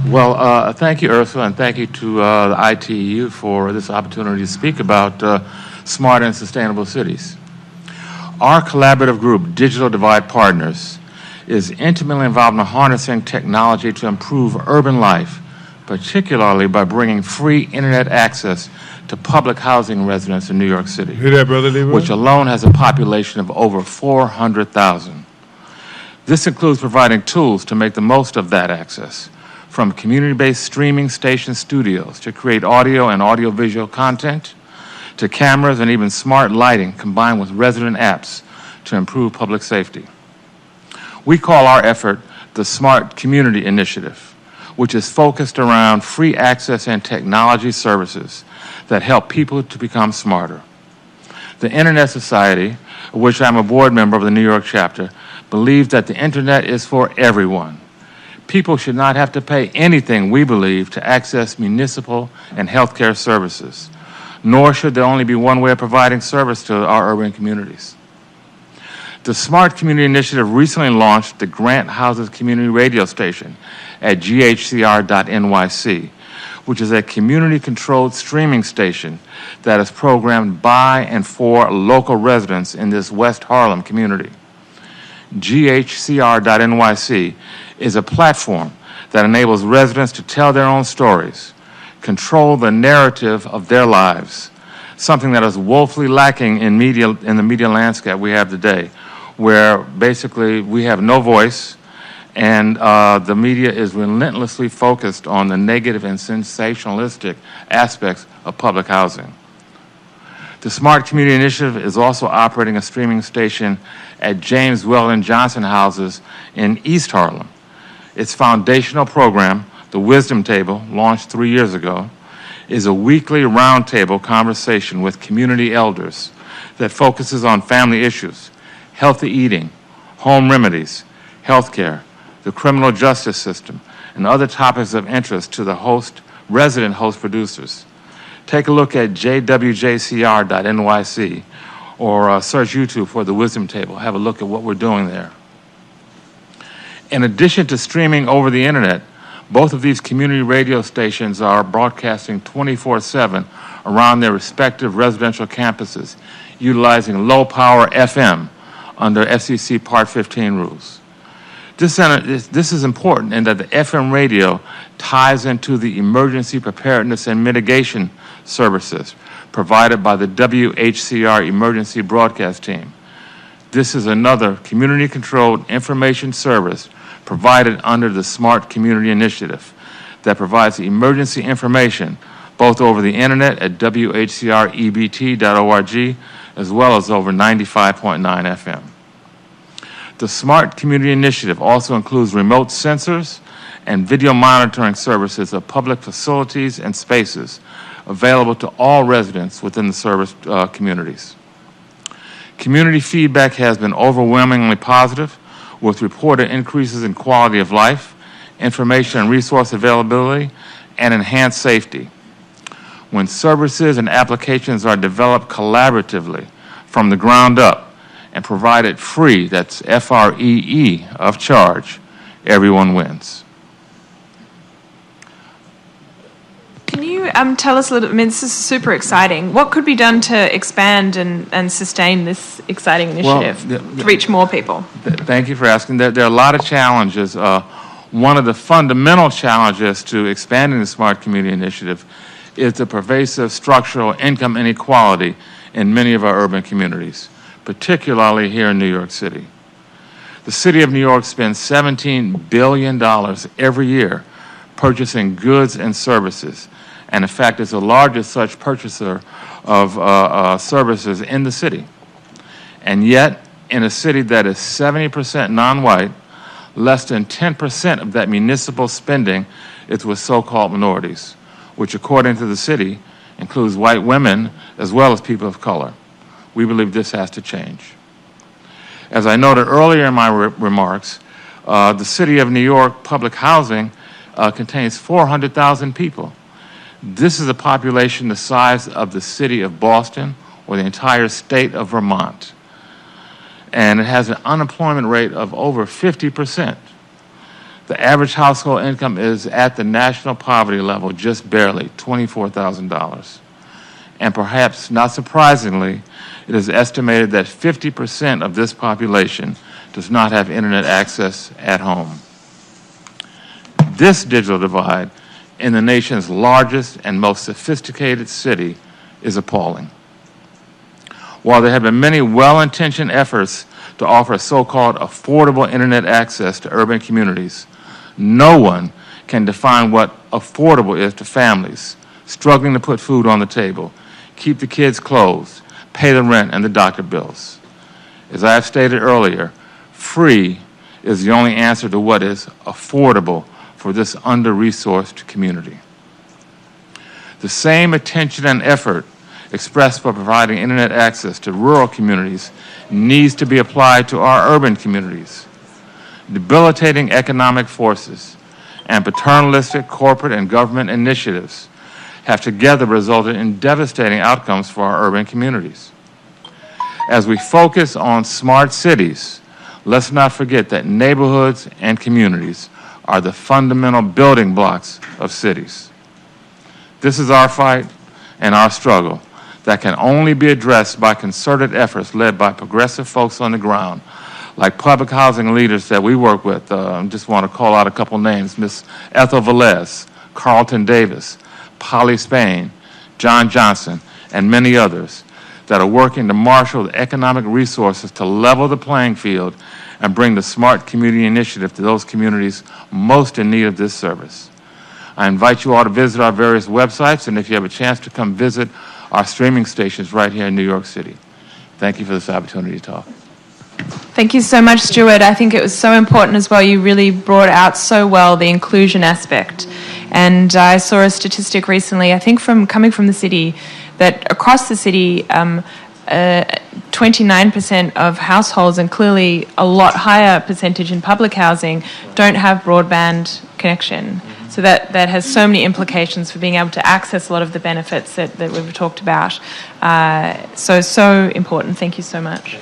Well, thank you, Ursula, and thank you to the ITU for this opportunity to speak about smart and sustainable cities. Our collaborative group, Digital Divide Partners, is intimately involved in harnessing technology to improve urban life, particularly by bringing free internet access to public housing residents in New York City, Hear that, Brother Leroy? which alone has a population of over 400,000. This includes providing tools to make the most of that access, from community-based streaming station studios to create audio and audiovisual content, to cameras and even smart lighting combined with resident apps to improve public safety. We call our effort the Smart Community Initiative, which is focused around free access and technology services that help people to become smarter. The Internet Society, of which I'm a board member of the New York chapter, believes that the Internet is for everyone. People should not have to pay anything, we believe, to access municipal and healthcare services, nor should there only be one way of providing service to our urban communities. The Smart Community Initiative recently launched the Grant Houses Community Radio Station at ghcr.nyc, which is a community-controlled streaming station that is programmed by and for local residents in this West Harlem community. ghcr.nyc is a platform that enables residents to tell their own stories, control the narrative of their lives, something that is woefully lacking in the media landscape we have today, where basically we have no voice and the media is relentlessly focused on the negative and sensationalistic aspects of public housing. The Smart Community Initiative is also operating a streaming station at James Weldon Johnson Houses in East Harlem. Its foundational program, The Wisdom Table, launched 3 years ago, is a weekly roundtable conversation with community elders that focuses on family issues, healthy eating, home remedies, healthcare, the criminal justice system, and other topics of interest to the resident host producers. Take a look at jwjcr.nyc or search YouTube for The Wisdom Table. Have a look at what we're doing there. In addition to streaming over the internet, both of these community radio stations are broadcasting 24/7 around their respective residential campuses, utilizing low-power FM under FCC Part 15 rules. This is important in that the FM radio ties into the emergency preparedness and mitigation services provided by the WHCR emergency broadcast team. This is another community-controlled information service provided under the Smart Community Initiative that provides emergency information both over the internet at whcrebt.org as well as over 95.9 FM. The Smart Community Initiative also includes remote sensors and video monitoring services of public facilities and spaces available to all residents within the service communities. Community feedback has been overwhelmingly positive, with reported increases in quality of life, information and resource availability, and enhanced safety. When services and applications are developed collaboratively from the ground up and provided free, that's FREE of charge, everyone wins. Can you tell us a little, I mean, this is super exciting. What could be done to expand and sustain this exciting initiative to reach more people? Thank you for asking. There are a lot of challenges. One of the fundamental challenges to expanding the Smart Community Initiative is the pervasive structural income inequality in many of our urban communities, particularly here in New York City. The City of New York spends $17 billion every year purchasing goods and services, and in fact is the largest such purchaser of services in the city. And yet, in a city that is 70% non-white, less than 10% of that municipal spending is with so-called minorities, which according to the city includes white women as well as people of color. We believe this has to change. As I noted earlier in my remarks, the City of New York public housing contains 400,000 people. This is a population the size of the city of Boston or the entire state of Vermont. And it has an unemployment rate of over 50%. The average household income is at the national poverty level, just barely $24,000. And perhaps not surprisingly, it is estimated that 50% of this population does not have internet access at home. This digital divide in the nation's largest and most sophisticated city is appalling. While there have been many well-intentioned efforts to offer so-called affordable internet access to urban communities, no one can define what affordable is to families struggling to put food on the table, keep the kids' clothes, pay the rent and the doctor bills. As I have stated earlier, free is the only answer to what is affordable for this under-resourced community. The same attention and effort expressed for providing internet access to rural communities needs to be applied to our urban communities. Debilitating economic forces and paternalistic corporate and government initiatives have together resulted in devastating outcomes for our urban communities. As we focus on smart cities, let's not forget that neighborhoods and communities are the fundamental building blocks of cities. This is our fight and our struggle that can only be addressed by concerted efforts led by progressive folks on the ground, like public housing leaders that we work with. I just want to call out a couple names: Ms. Ethel Velez, Carlton Davis, Polly Spain, John Johnson, and many others that are working to marshal the economic resources to level the playing field and bring the Smart Community Initiative to those communities most in need of this service. I invite you all to visit our various websites, and if you have a chance to come visit our streaming stations right here in New York City. Thank you for this opportunity to talk. Thank you so much, Stuart. I think it was so important as well. You really brought out so well the inclusion aspect. And I saw a statistic recently, I think coming from the city, that across the city, 29% of households, and clearly a lot higher percentage in public housing, don't have broadband connection. So that has so many implications for being able to access a lot of the benefits that we've talked about. So important. Thank you so much.